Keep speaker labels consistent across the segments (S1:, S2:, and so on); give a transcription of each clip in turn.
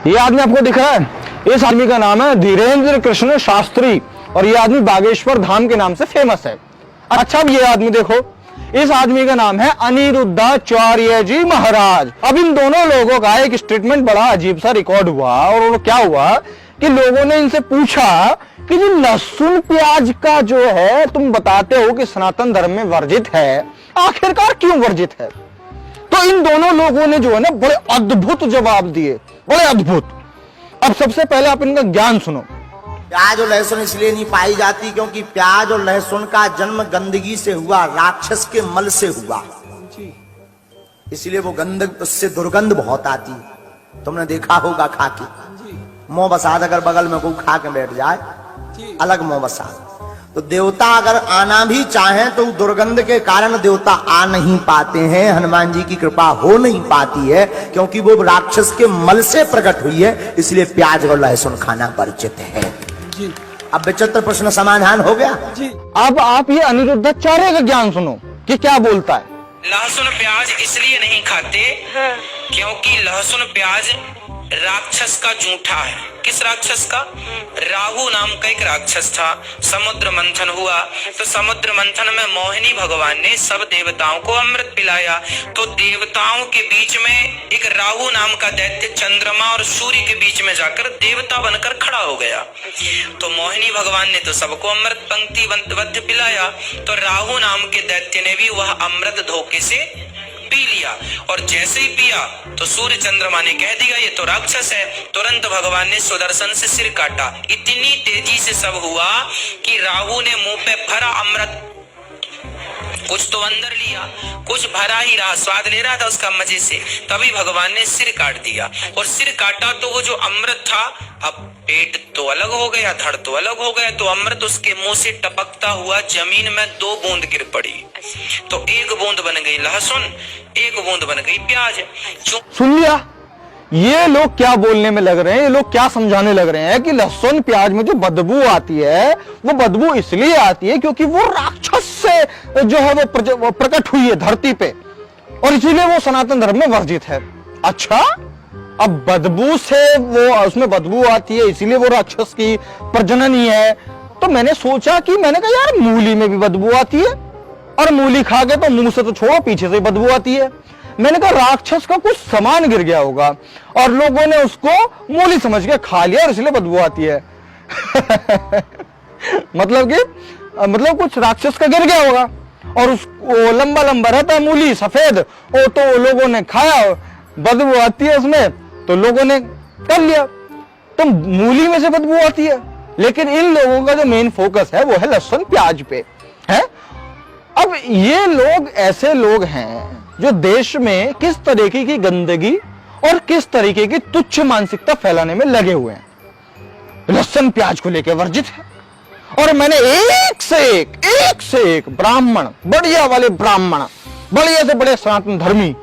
S1: ये आदमी आपको दिख रहा है, इस आदमी का नाम है धीरेन्द्र कृष्ण शास्त्री और ये आदमी बागेश्वर धाम के नाम से फेमस है। अच्छा, अब ये आदमी देखो, इस आदमी का नाम है अनिरुद्धाचार्य जी महाराज। अब इन दोनों लोगों का एक स्टेटमेंट बड़ा अजीब सा रिकॉर्ड हुआ और वो क्या हुआ कि लोगों ने इनसे पूछा कि जो लहसुन प्याज का जो है तुम बताते हो कि सनातन धर्म में वर्जित है, आखिरकार क्यों वर्जित है? तो इन दोनों लोगों ने जो है ना बड़े अद्भुत जवाब दिए, बड़े अद्भुत। अब सबसे पहले आप इनका ज्ञान सुनो।
S2: प्याज और लहसुन इसलिए नहीं पाई जाती क्योंकि प्याज और लहसुन का जन्म गंदगी से हुआ, राक्षस के मल से हुआ, इसलिए वो गंदग, उससे दुर्गंध बहुत आती। तुमने देखा होगा खा के, मोह बसाद अगर बगल में कोई खा के बैठ जाए, अलग मोह बसाद। तो देवता अगर आना भी चाहे तो दुर्गंध के कारण देवता आ नहीं पाते हैं, हनुमान जी की कृपा हो नहीं पाती है क्योंकि वो राक्षस के मल से प्रकट हुई है, इसलिए प्याज और लहसुन खाना वर्जित है जी। अब विचित्र प्रश्न समाधान हो गया
S1: जी। अब आप ये अनिरुद्धाचार्य का ज्ञान सुनो कि क्या बोलता है।
S3: लहसुन प्याज इसलिए नहीं खाते क्योंकि लहसुन प्याज राक्षस का जूठा है। किस राक्षस का? राहु नाम का एक राक्षस था। समुद्र मंथन हुआ तो समुद्र मंथन में मोहिनी भगवान ने सब देवताओं को अमृत पिलाया, तो देवताओं के बीच में एक राहु नाम का दैत्य चंद्रमा और सूर्य के बीच में जाकर देवता बनकर खड़ा हो गया। तो मोहिनी भगवान ने तो सबको अमृत पंक्ति पिलाया, तो राहु नाम के दैत्य ने भी वह अमृत धोखे से पी लिया और जैसे ही पिया तो सूर्य चंद्रमा ने कह दिया ये तो राक्षस है। तुरंत भगवान ने सुदर्शन से सिर काटा। इतनी तेजी से सब हुआ कि राहु ने मुंह पे भरा अमृत, कुछ तो अंदर लिया, कुछ भरा ही रहा, स्वाद ले रहा था उसका मजे से, तभी भगवान ने सिर काट दिया। और सिर काटा तो वो जो अमृत था, अब पेट तो अलग हो गया, धड़ तो अलग हो गया, तो अमृत उसके मुंह से टपकता हुआ जमीन में 2 बूंद गिर पड़ी। तो 1 बूंद बन गई लहसुन, 1 बूंद बन गई प्याज।
S1: सुन लिया? ये लोग क्या बोलने में लग रहे हैं, ये लोग क्या समझाने लग रहे हैं कि लहसुन प्याज में जो बदबू आती है वो बदबू इसलिए आती है क्योंकि वो राक्षस से जो है वो प्रकट हुई है धरती पे और इसीलिए वो सनातन धर्म में वर्जित है। अच्छा, अब बदबू से वो उसमें बदबू आती है इसीलिए वो राक्षस की प्रजननी है। तो मैंने सोचा कि मैंने कहा यार मूली में भी बदबू आती है और मूली खा के तो मुंह से तो छोड़ो पीछे से बदबू आती है। मैंने कहा राक्षस का कुछ सामान गिर गया होगा और लोगों ने उसको मूली समझ के खा लिया और इसलिए बदबू आती है। मतलब कुछ राक्षस का गिर गया होगा और उसको लंबा लंबा रहता है मूली सफेद, वो तो लोगों ने खाया, बदबू आती है उसमें, तो लोगों ने कर लिया, तो मूली में से बदबू आती है। लेकिन इन लोगों का जो मेन फोकस है वो है लहसुन प्याज पे है। अब ये लोग ऐसे लोग हैं जो देश में किस तरीके की गंदगी और किस तरीके की तुच्छ मानसिकता फैलाने में लगे हुए हैं, लहसुन प्याज को लेकर वर्जित है। और मैंने एक से एक ब्राह्मण, बढ़िया वाले ब्राह्मण, बढ़िया से बड़े सनातन धर्मी,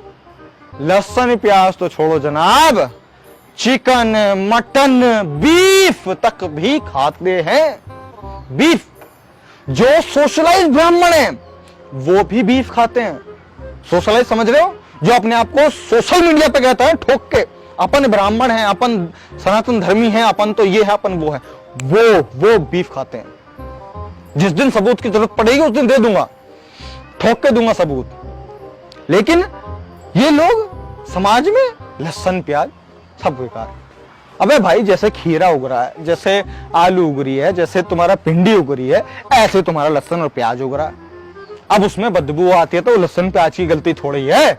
S1: लहसुन प्याज तो छोड़ो जनाब, चिकन मटन बीफ तक भी खाते हैं। बीफ, जो सोशलाइज ब्राह्मण हैं वो भी बीफ खाते हैं। सोशलाइज समझ रहे हो? जो अपने आप को सोशल मीडिया पे कहता है ठोक के अपन ब्राह्मण हैं, अपन सनातन धर्मी हैं, अपन तो ये है, अपन वो है, वो बीफ खाते हैं। जिस दिन सबूत की जरूरत पड़ेगी उस दिन दे दूंगा, ठोक के दूंगा सबूत। लेकिन ये लोग समाज में लहसुन प्याज सब बेकार। अबे भाई, जैसे खीरा उग रहा है, जैसे आलू उग रही है, जैसे तुम्हारा भिंडी उग रही है, ऐसे तुम्हारा लहसुन और प्याज उग रहा है। अब उसमें बदबू आती है तो लहसुन प्याज की गलती थोड़ी है,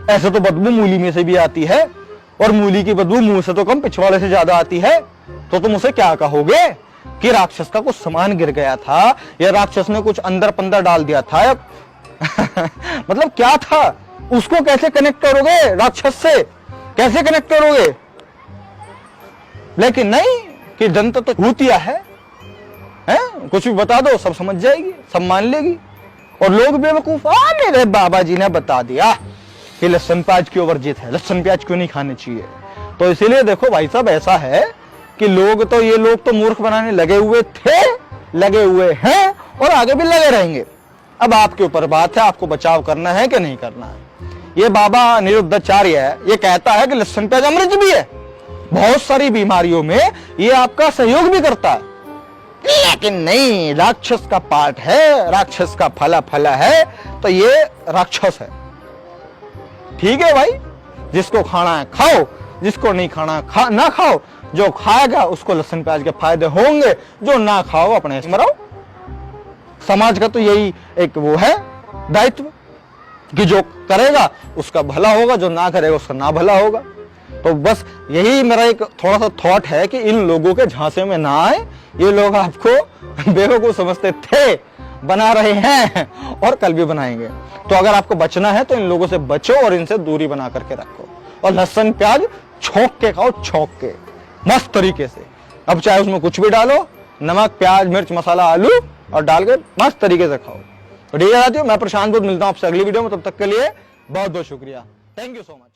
S1: ऐसे तो बदबू मूली में से भी आती है और मूली की बदबू मुंह से तो कम पिछवाड़े से ज्यादा आती है। तो तुम उसे क्या कहोगे कि राक्षस का कुछ सामान गिर गया था या राक्षस ने कुछ अंदर पंदर डाल दिया था? मतलब क्या था? उसको कैसे कनेक्ट करोगे राक्षस से? कैसे कनेक्ट करोगे? लेकिन नहीं कि जनता तो भूतिया है, कुछ भी बता दो सब समझ जाएगी, सब मान लेगी। और लोग बेवकूफ, मेरे बाबा जी ने बता दिया कि लहसुन प्याज क्यों वर्जित है, लहसुन प्याज क्यों नहीं खाने चाहिए। तो इसीलिए देखो भाई साहब, ऐसा है कि ये लोग तो मूर्ख बनाने लगे हुए थे, लगे हुए हैं और आगे भी लगे रहेंगे। अब आपके ऊपर बात है, आपको बचाव करना है कि नहीं करना है। ये बाबा अनिरुद्धाचार्य है, ये कहता है कि लहसुन प्याज अमृत भी है, बहुत सारी बीमारियों में ये आपका सहयोग भी करता है। लेकिन नहीं, राक्षस का पाठ है, राक्षस का फला है, तो ये राक्षस है। ठीक है भाई, जिसको खाना है खाओ, जिसको नहीं खाना ना खाओ। जो खाएगा उसको लहसुन प्याज के फायदे होंगे, जो ना खाओ अपने से मरो। समाज का तो यही एक वो है दायित्व कि जो करेगा उसका भला होगा, जो ना करेगा उसका ना भला होगा। तो बस यही मेरा एक थोड़ा सा थॉट है कि इन लोगों के झांसे में ना आए। ये लोग आपको बेवकूफ समझते थे, बना रहे हैं और कल भी बनाएंगे। तो अगर आपको बचना है तो इन लोगों से बचो और इनसे दूरी बना करके रखो। और लहसुन प्याज छोंक के खाओ, छोंक के मस्त तरीके से। अब चाहे उसमें कुछ भी डालो, नमक, प्याज, मिर्च, मसाला, आलू और डाल के मस्त तरीके से खाओ। तो ठीक है साथियों, मैं प्रशांत बुद्ध, मिलता हूं आपसे अगली वीडियो में। तब तक के लिए बहुत बहुत शुक्रिया। Thank you so much.